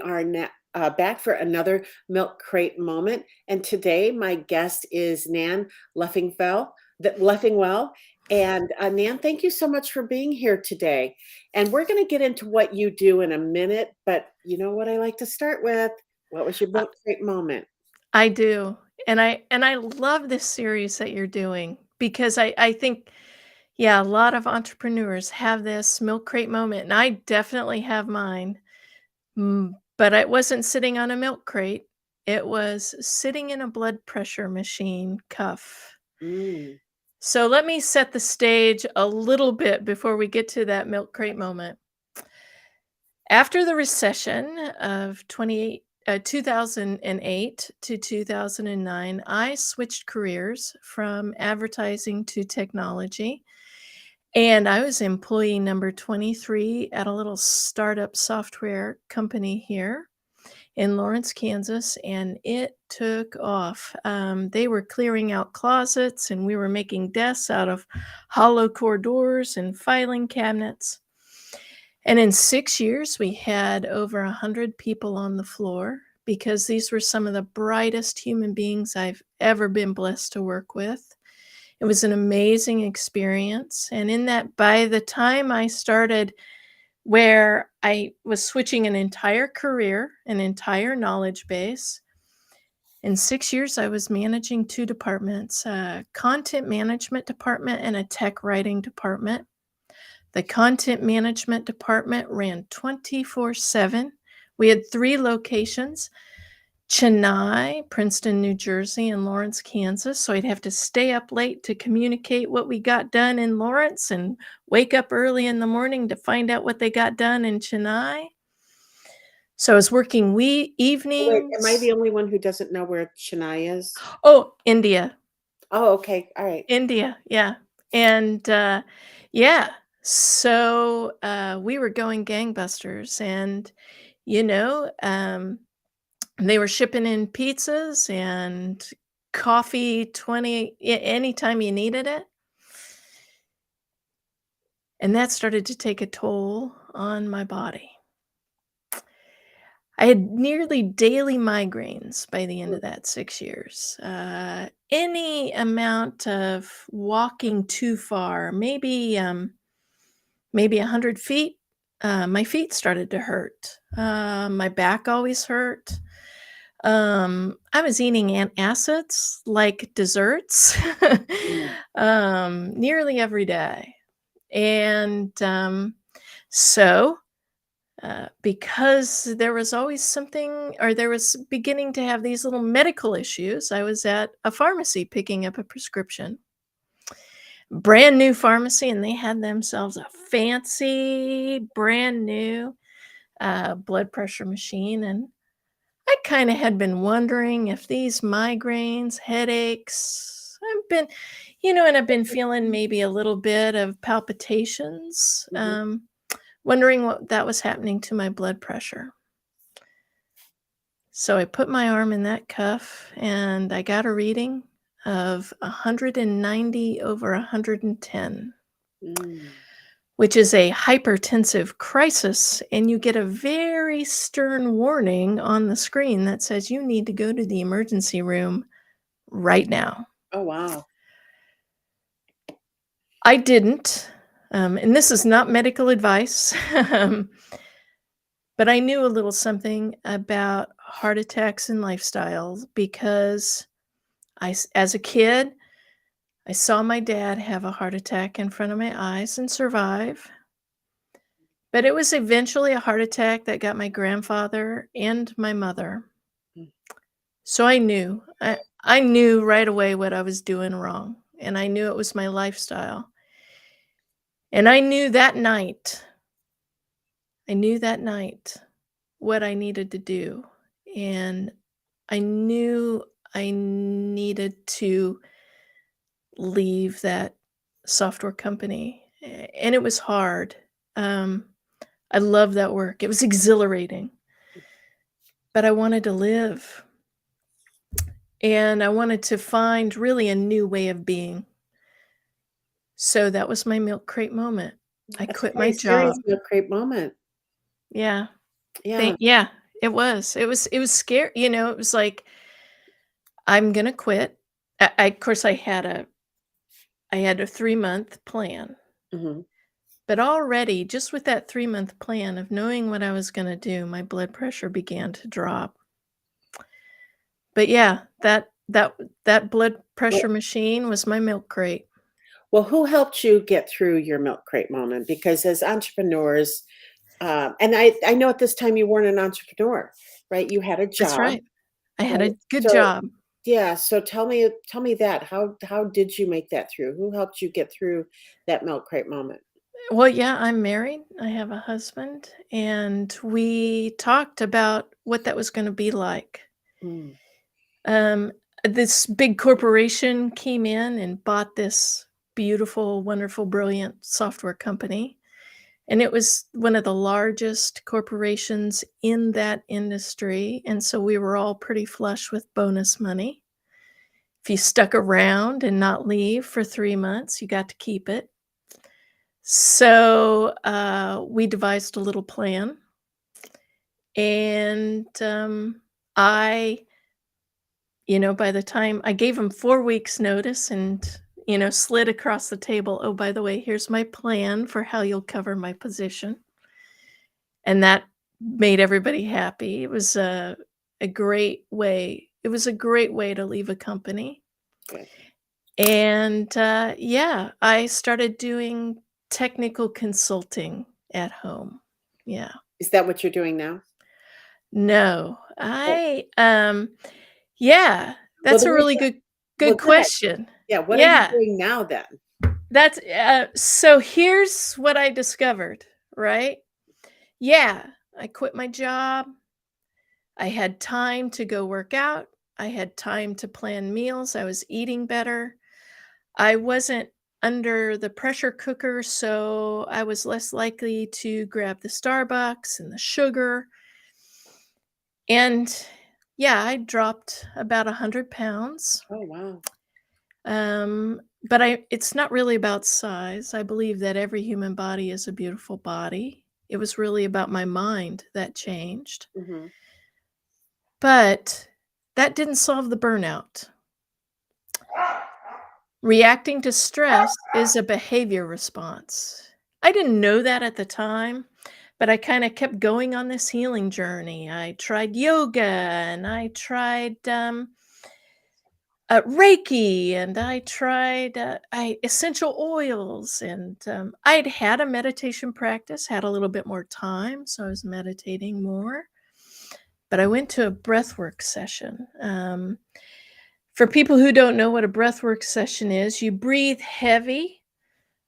Are back for another Milk Crate moment, and today my guest is Nan Leffingwell. And Nan, thank you so much for being here today. And we're going to get into what you do in a minute, but you know what I like to start with? What was your I Milk Crate moment? I do, and I love this series that you're doing because I think, yeah, a lot of entrepreneurs have this milk crate moment, and I definitely have mine. But it wasn't sitting on a milk crate. It was sitting in a blood pressure machine cuff. Mm. So let me set the stage a little bit before we get to that milk crate moment. After the recession of 2008 to 2009, I switched careers from advertising to technology. And I was employee number 23 at a little startup software company here in Lawrence, Kansas, and it took off. They were clearing out closets, and we were making desks out of hollow core doors and filing cabinets. And in 6 years, we had over 100 people on the floor because these were some of the brightest human beings I've ever been blessed to work with. It was an amazing experience, and in that by the time I started where I was switching an entire career, an entire knowledge base, in 6 years, I was managing 2 departments, a content management department and a tech writing department. The content management department ran 24/7. We had 3 locations, Chennai, Princeton, New Jersey, and Lawrence, Kansas, so I'd have to stay up late to communicate what we got done in Lawrence and wake up early in the morning to find out what they got done in Chennai. So I was working Wait, am I evenings. the only one who doesn't know where Chennai is? Oh, India. Oh, okay. All right. India, yeah. And, yeah, so, we were going gangbusters and, you know, they were shipping in pizzas and coffee 20 anytime you needed it. And that started to take a toll on my body. I had nearly daily migraines by the end Mm. of that 6 years. Any amount of walking too far, maybe 100 feet, my feet started to hurt. My back always hurt. I was eating antacids like desserts, Mm. nearly every day. And, so, because there was always something or there was beginning to have these little medical issues, I was at a pharmacy picking up a prescription. Brand new pharmacy, and they had themselves a fancy, brand new, blood pressure machine, and I kinda had been wondering if these migraines, headaches I've been and I've been feeling maybe a little bit of palpitations, Mhm. wondering what that was happening to my blood pressure. So I put my arm in that cuff, and I got a reading of 190 over 110. Mm. Which is a hypertensive crisis, and you get a very stern warning on the screen that says you need to go to the emergency room right now. Oh, wow. I didn't, and this is not medical advice, um, but I knew a little something about heart attacks and lifestyles because as a kid, I saw my dad have a heart attack in front of my eyes and survive. But it was eventually a heart attack that got my grandfather and my mother. Mm. So I knew right away what I was doing wrong, and I knew it was my lifestyle. And I knew that night what I needed to do. And I knew I needed to leave that software company. And it was hard. Um, I love that work. It was exhilarating. But I wanted to live, and I wanted to find really a new way of being. So that was my milk crate moment. I That's a quit my very serious job. Milk Crate moment. Yeah. Yeah. Yeah. It was scary, it was like, "I'm gonna quit." Of course, I had a 3-month plan, Mhm. but already, just with that 3-month plan of knowing what I was gonna do, my blood pressure began to drop. But yeah, that blood Well pressure machine was my milk crate. well, who helped you get through your milk crate moment? Because as entrepreneurs, and I know at this time you weren't an entrepreneur, right? You had a That's job, right. I had right? a good So job. yeah, so tell me that. How did you make that through? Who helped you get through that milk crate moment? Well, yeah, I'm married. I have a husband, and we talked about what that was gonna be like. Mm, Um, this big corporation came in and bought this beautiful, wonderful, brilliant software company, and it was one of the largest corporations in that industry, and so we were all pretty flush with bonus money. If you stuck around and not leave for 3 months, you got to keep it. So, we devised a little plan, and, I by the time I gave him 4 weeks notice and, slid across the table, "Oh, by the way, here's my plan for how you'll cover my position." And that made everybody happy. It was a great way to leave a company. good. And, yeah, I started doing technical consulting at home. Yeah. Is that what you're doing now? No, Oh, yeah, well, that's the a really reason good well, good. question. Yeah, what are you Yeah, doing now then? so here's what I discovered, right? Yeah, I quit my job. I had time to go work out. I had time to plan meals. I was eating better. I wasn't under the pressure cooker, so I was less likely to grab the Starbucks and the sugar. And yeah, I dropped about 100 pounds. Oh, wow. But it's not really about size. I believe that every human body is a beautiful body. It was really about my mind that changed. Mhm. But that didn't solve the burnout. Reacting to stress is a behavior response. I didn't know that at the time, but I kind of kept going on this healing journey. I tried yoga and I tried Reiki, and I tried essential oils, and I'd had a meditation practice, had a little bit more time, so I was meditating more. But I went to a breathwork session. For people who don't know what a breathwork session is, you breathe heavy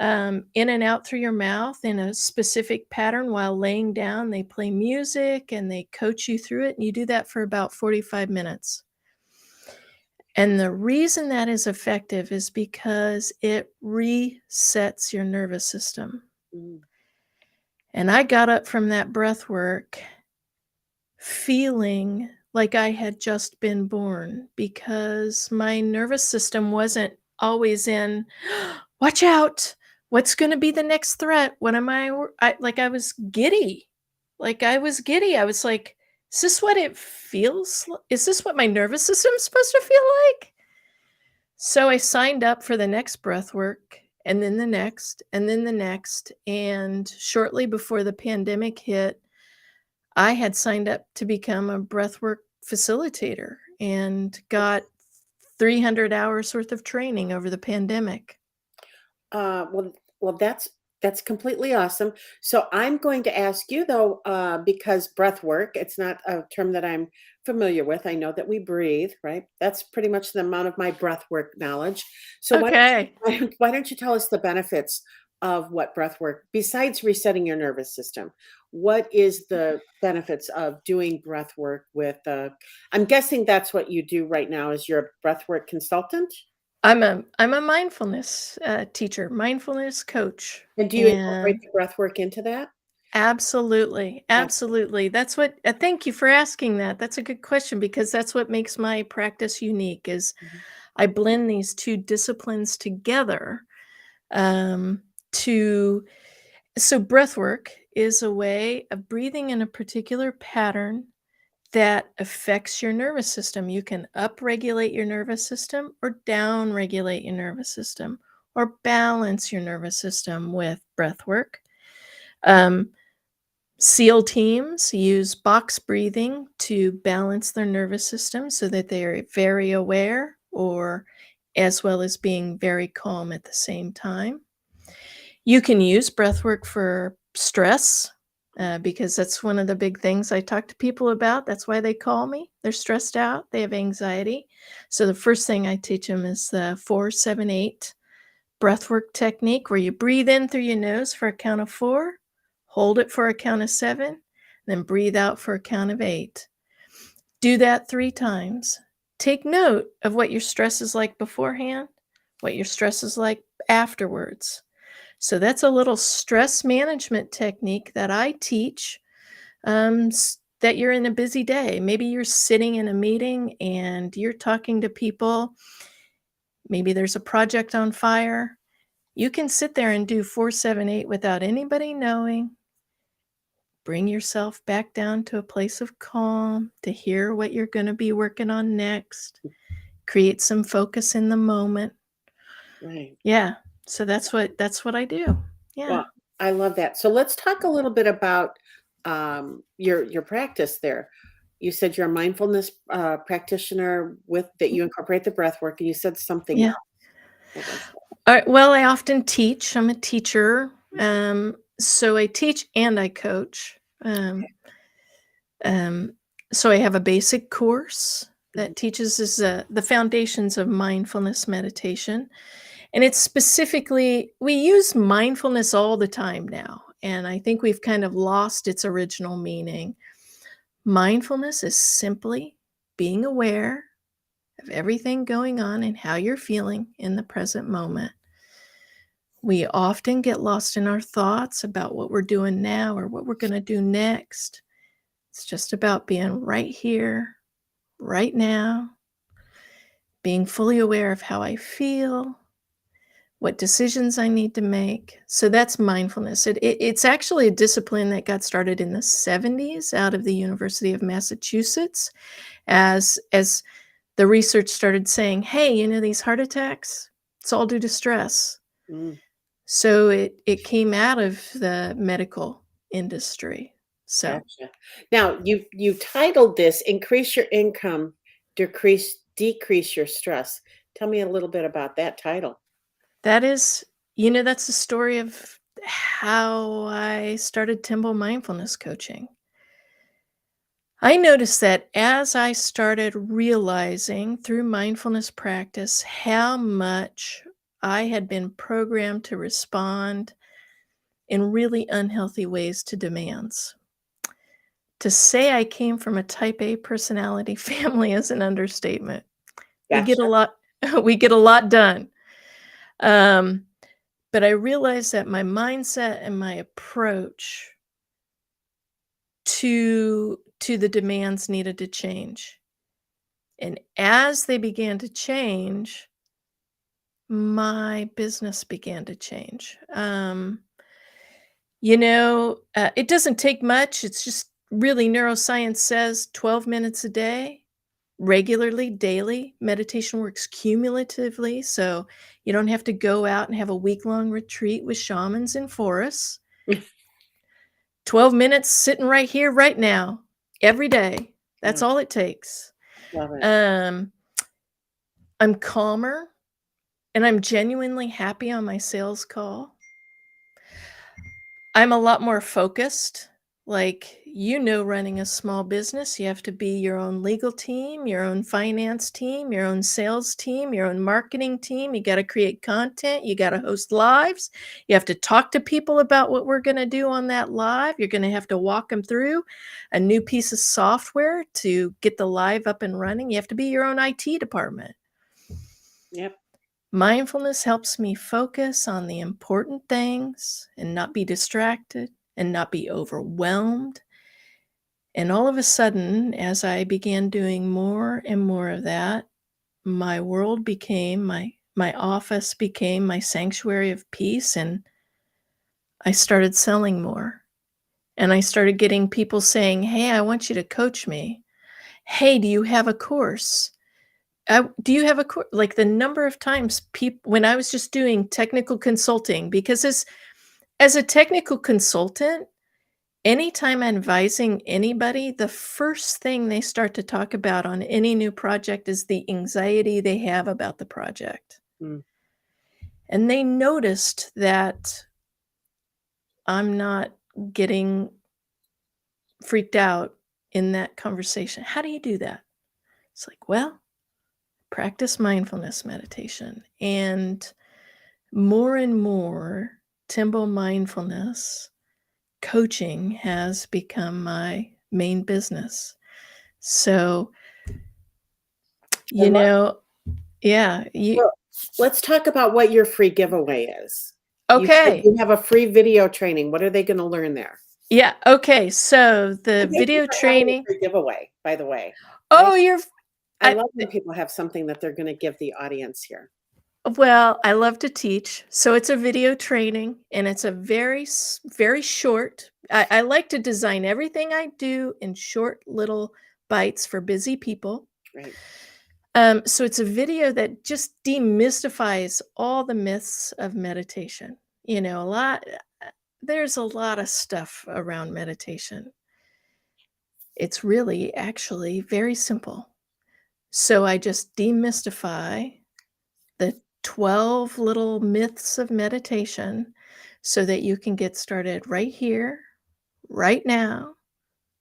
in and out through your mouth in a specific pattern while laying down. They play music and they coach you through it, and you do that for about 45 minutes. And the reason that is effective is because it resets your nervous system. Mm. And I got up from that breath work feeling like I had just been born because my nervous system wasn't always in, watch out. What's going to be the next threat? What am I was giddy. I was like, is this what it feels? Is this what my nervous system is supposed to feel like? So I signed up for the next breath work and then the next and then the next. And shortly before the pandemic hit, I had signed up to become a breathwork facilitator and got 300 hours worth of training over the pandemic. Well, that's completely awesome. So I'm going to ask you though, because breath work, it's not a term that I'm familiar with. I know that we breathe, right? That's pretty much the amount of my breath work knowledge. So Okay. why don't you tell us the benefits of what breath work, besides resetting your nervous system? What is the benefits of doing breath work with, I'm guessing that's what you do right now is you're a breath work consultant? I'm a mindfulness teacher, mindfulness coach, And do you incorporate and the breath work into that? absolutely, Excellent. absolutely. That's what. Thank you for asking that. That's a good question because that's what makes my practice unique. Is Mhm. I blend these two disciplines together um, to so breath work is a way of breathing in a particular pattern that affects your nervous system. You can upregulate your nervous system or downregulate your nervous system or balance your nervous system with breath work. Um, SEAL teams use box breathing to balance their nervous system so that they are very aware or as well as being very calm at the same time. You can use breath work for stress because that's one of the big things I talk to people about. That's why they call me. They're stressed out, they have anxiety. So the first thing I teach them is the 4-7-8 breathwork technique where you breathe in through your nose for a count of 4, hold it for a count of 7, then breathe out for a count of 8. Do that 3 times. Take note of what your stress is like beforehand, what your stress is like afterwards. So that's a little stress management technique that I teach, that you're in a busy day. Maybe you're sitting in a meeting and you're talking to people. Maybe there's a project on fire. You can sit there and do 4-7-8 without anybody knowing. Bring yourself back down to a place of calm to hear what you're going to be working on next. Create some focus in the moment. Right. Yeah. So that's what I do. Yeah. Well, I love that. So let's talk a little bit about your practice there. You said you're a mindfulness practitioner with that you incorporate the breath work, and you said something Yeah. else. What was that? Well, I often teach. I'm a teacher. So I teach and I coach. Um, so I have a basic course Mhm. that teaches us the foundations of mindfulness meditation. And it's specifically, we use mindfulness all the time now. And I think we've kind of lost its original meaning. Mindfulness is simply being aware of everything going on and how you're feeling in the present moment. We often get lost in our thoughts about what we're doing now or what we're going to do next. It's just about being right here, right now, being fully aware of how I feel, what decisions I need to make. So that's mindfulness. It's actually a discipline that got started in the 70s out of the University of Massachusetts as the research started saying, hey, these heart attacks, it's all due to stress. Mm, So it came out of the medical industry. So gotcha. Now you titled this "Increase Your Income, Decrease Your Stress." Tell me a little bit about that title. that is, that's the story of how I started Timble mindfulness coaching. I noticed that as I started realizing through mindfulness practice how much I had been programmed to respond in really unhealthy ways to demands. To say I came from a type A personality family is an understatement. We get a Gotcha. lot we get a lot done. Um, but I realized that my mindset and my approach to the demands needed to change. And as they began to change, my business began to change. It doesn't take much. It's just really neuroscience says 12 minutes a day, regularly, daily. Meditation works cumulatively. So you don't have to go out and have a week-long retreat with shamans in forests. 12 minutes sitting right here, right now, every day. That's Oh, all it takes. love it. Um, I'm calmer and I'm genuinely happy on my sales call. I'm a lot more focused. Like, running a small business, you have to be your own legal team, your own finance team, your own sales team, your own marketing team. You got to create content. You got to host lives. You have to talk to people about what we're going to do on that live. You're going to have to walk them through a new piece of software to get the live up and running. You have to be your own IT department. Yep. Mindfulness helps me focus on the important things and not be distracted and not be overwhelmed. And all of a sudden, as I began doing more and more of that, my world became my office became my sanctuary of peace, and I started selling more. And I started getting people saying, "Hey, I want you to coach me." Hey, do you have a course? Do you have a course? Like the number of times people, when I was just doing technical consulting, because as a technical consultant, anytime I'm advising anybody, the first thing they start to talk about on any new project is the anxiety they have about the project. Mm. And they noticed that I'm not getting freaked out in that conversation. How do you do that? It's like, well, practice mindfulness meditation. And more, Timbo mindfulness coaching has become my main business. So, I you love know, yeah, you Well, let's talk about what your free giveaway is. You said okay. you have a free video training. What are they gonna learn there? Yeah, okay. So the Thank you video for having a training. free giveaway, by the way. I Oh, I I love when people have something that they're gonna give the audience here. well, I love to teach. So it's a video training and it's a very short. I like to design everything I do in short little bites for busy people. Right. So it's a video that just demystifies all the myths of meditation. There's a lot of stuff around meditation. It's really actually very simple. So I just demystify the 12 little myths of meditation so that you can get started right here, right now,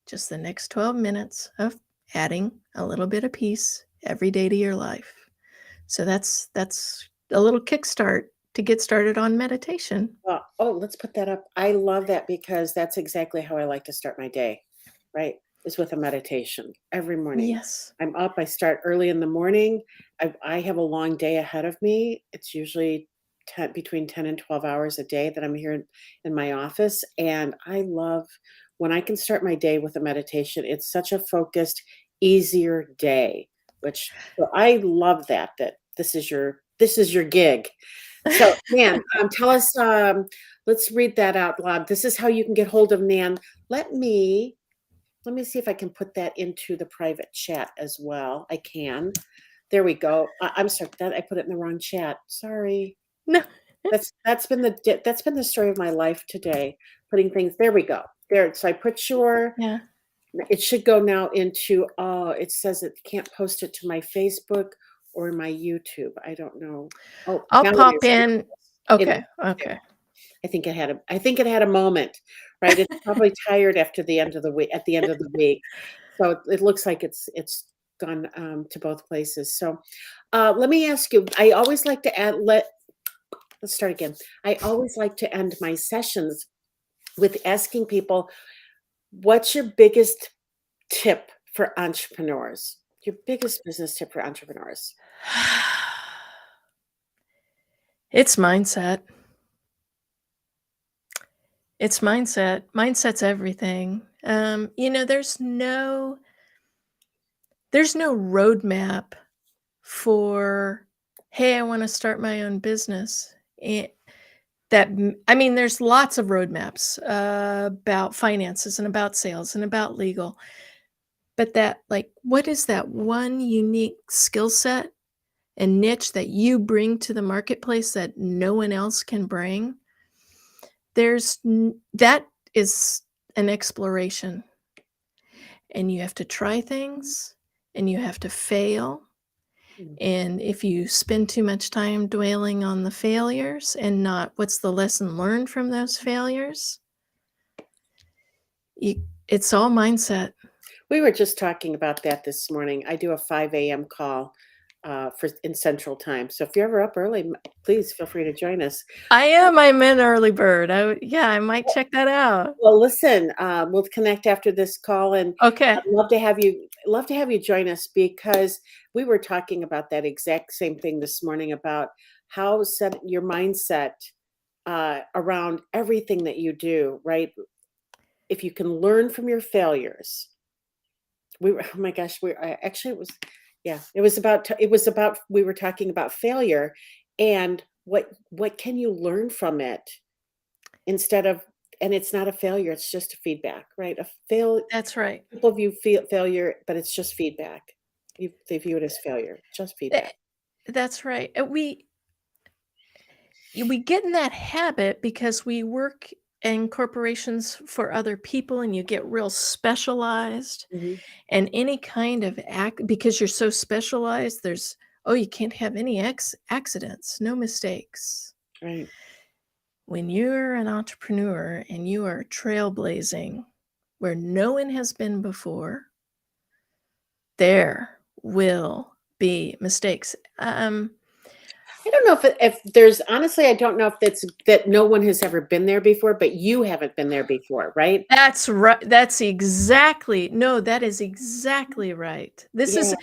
just the next 12 minutes of adding a little bit of peace every day to your life. So that's a little kickstart to get started on meditation. Let's put that up. I love that because that's exactly how I like to start my day, right? Is with a meditation every morning. Yes. I'm up, I start early in the morning. I have a long day ahead of me. It's usually between 10 and 12 hours a day that I'm here in my office. And I love when I can start my day with a meditation. It's such a focused, easier day, so I love that this is your gig. So, Nan, tell us, let's read that out loud. This is how you can get hold of Nan. Let me let me see if I can put that into the private chat as well. I can. There we go. I'm sorry that I put it in the wrong chat. Sorry. No. That's been the story of my life today. Putting things. There we go. There. So I put your. Yeah. It should go now into. It says it can't post it to my Facebook or my YouTube. I don't know. Oh, I'll now it pop is. in. It Okay. is. There. Okay. I think it had a moment, right? It's probably tired after the end of the week at the end of the week. So it looks like it's gone to both places. So let me ask you, I always like to let's start again. I always like to end my sessions with asking people, what's your biggest tip for entrepreneurs? Your biggest business tip for entrepreneurs? It's mindset. It's mindset. Mindset's everything. There's no roadmap for, hey, I want to start my own business. Eh, I mean, there's lots of roadmaps about finances and about sales and about legal, but what is that one unique skill set and niche that you bring to the marketplace that no one else can bring? That is an exploration, and you have to try things and you have to fail. Mm. And if you spend too much time dwelling on the failures and not what's the lesson learned from those failures, it's all mindset. We were just talking about that this morning. I do a 5 a.m. call for in Central Time. So if you're ever up early, please feel free to join us. I'm an early bird. Yeah, I might check that out. Well, listen, we'll connect after this call, and Okay. I'd love to have you join us because we were talking about that exact same thing this morning about how set your mindset around everything that you do, right? If you can learn from your failures, oh my gosh, actually it was, yeah, it was about we were talking about failure and what can you learn from it instead of and it's not a failure, it's just a feedback, right? A fail That's right. People view failure, but it's just feedback. They view it as failure, just feedback. Tha that's right. We get in that habit because we work in corporations for other people and you get real specialized, Mhm, and any kind of because you're so specialized, oh, you can't have any accidents, no mistakes. right. When you're an entrepreneur and you are trailblazing where no one has been before, there will be mistakes. I don't know if there's honestly, I don't know if that's that no one has ever been there before, but you haven't been there before, right? That's right. That's exactly no, that is exactly right. This Yeah, is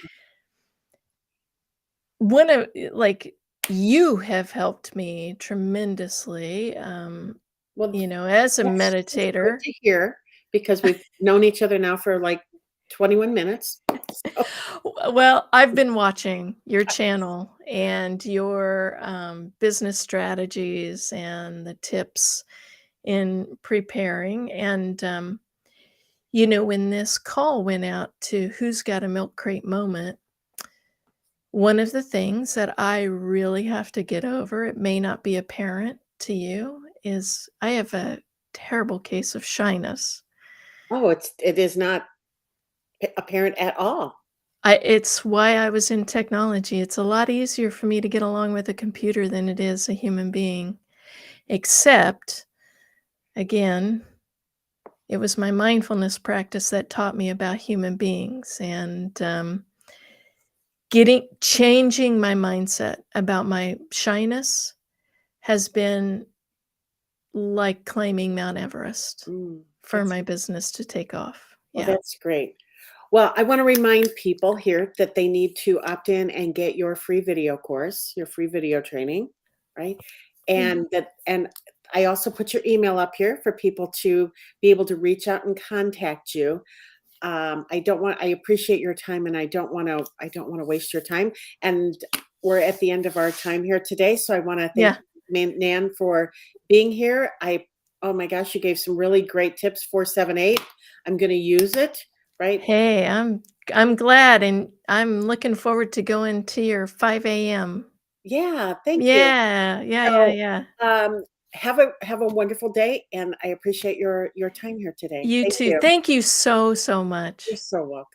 one of like, you have helped me tremendously, well, as a that's good meditator. to hear because we've known each other now for, like, 21 minutes. So Well, I've been watching your channel and your, business strategies and the tips in preparing, and, when this call went out to Who's Got a Milk Crate Moment, one of the things that I really have to get over, it may not be apparent to you, is I have a terrible case of shyness. oh, it is not apparent at all. It's why I was in technology. It's a lot easier for me to get along with a computer than it is a human being. Except, again, it was my mindfulness practice that taught me about human beings, and changing my mindset about my shyness has been like climbing Mount Everest Mm, for that's my business to take off. well, Yeah. that's great. Well, I wanna remind people here that they need to opt in and get your free video course, your free video training, right? Yeah. And I also put your email up here for people to be able to reach out and contact you. I appreciate your time, and I don't wanna waste your time, and we're at the end of our time here today, so I wanna thank Yeah. Nan for being here. Oh my gosh, you gave some really great tips, 478. I'm gonna use it, right? Hey, I'm glad, and I'm looking forward to going to your 5 AM. Yeah, thank you. Yeah. Yeah, yeah, So, yeah. have a wonderful day, and I appreciate your time here today. You Thank too. you. Thank you so, so You're much. so welcome.